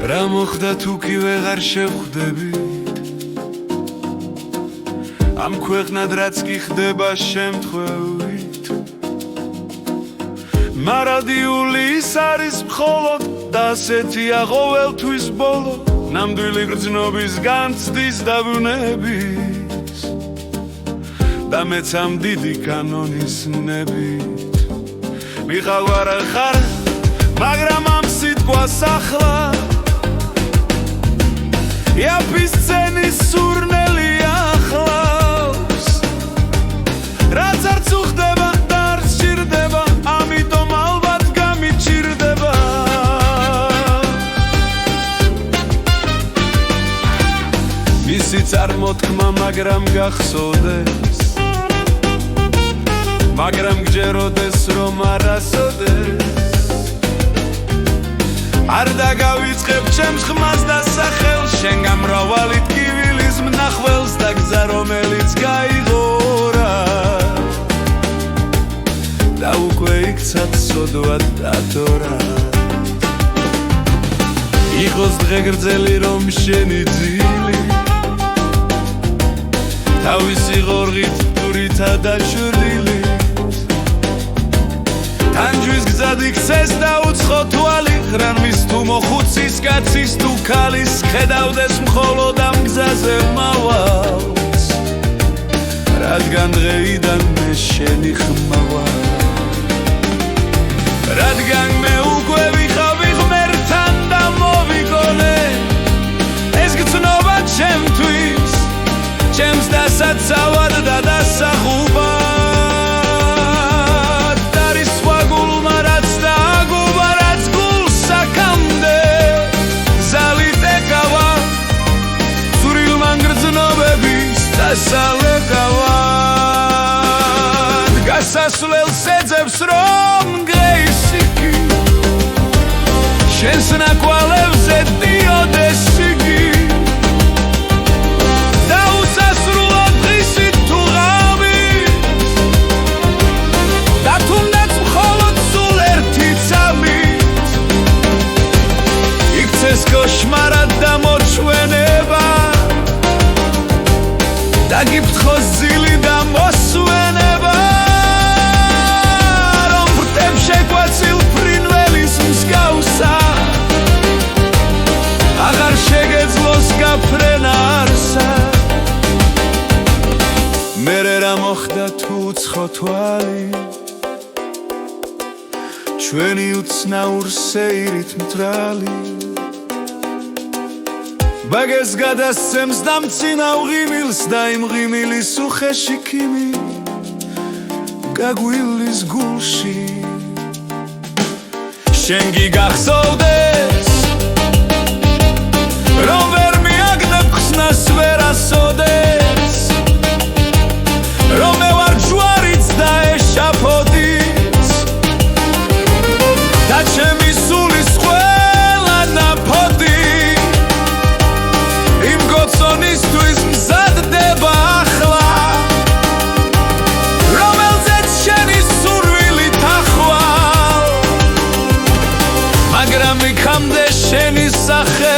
რა მოხდა თუ კი ვეღარ შევხვდებით ამ ქვეყნად რაც კი ხდება შემთხვევით მარადიული ის არის მხოლოდ და ასეთია ყოველთვის ბოლო ნამდვილი გრძნობის განცდის დაბრუნების და მეც ამ დიდი კანონის ნებით მიხარ ხარ მაგრამ ამ სიტყვას ახლა იაფის სცენის სურნელი ახლავს რაც არც უხდება და არც სჭირდება ამიტომ ალბათ გამიჭირდება მისი წარმოთქმა მაგრამ გახსოვდეს მაგრამ გჯეროდეს რომ არასოდეს არ დაგავიწყებ ჩემს ხმას და სახელს შენ გამრავალი ტკივილის მნახველს და გზა რომელიც გაიღორა და უკვე იქცად სოდვა დათორა იყოს დღე გრძელი რომ შენი ძილი თავისი ღორღით ტურითა დაშვილი თანჯვის გზად იქცეს და უცხო თვალი ღრანმის თუ მოხუცის კაცის თუ ქალის ხედავდეს მხოლოდ ამ გზაზე მავალს რადგან დღეიდან მე შენი ხმა ვარ რადგან მე უკვე ვიყავი ღმერთთან და მოვიგონე ეს გრძნობა ჩემთვის ჩემს დასაცავად და დასახუბად დასალეკავად გასასვლელს ეძებს რომ გეისიკი შენს ნაკვალებზე დიოდეს იგი და უსასრულოდ დღისით თუ ღამით და თუნდაც მხოლოდ სულ ერთი წამით იქცეს კოშმარად და მოჩვენება და გიფრთხოს ძილი და მოსვენება რომ ბრტებ შეკვაცილ ფრინველის მსგავსა აღარ შეგეძლოს გაფრენა არსა მერე რა მოხდა თუ უცხო თვალი ჩვენი უცნაურ სეირით მტრალი ბაგეს გადასცემს და მცინავ ღიმილს და იმ ღიმილის უხეში ქიმი გაგვილის გულში შენ გიგახსოვდეს რომ ვერ მიაგდებ ხსნას ვერ ასოდეს რომ მე ვარ ჯვარიც და ეშაფოდიც და ჩემი სულის ყველა ნაფოდი გოცონისთვის მზადდება ახლა რომელზეც შენი სურვილი თახვალ მაგრამ იქამდე შენი სახე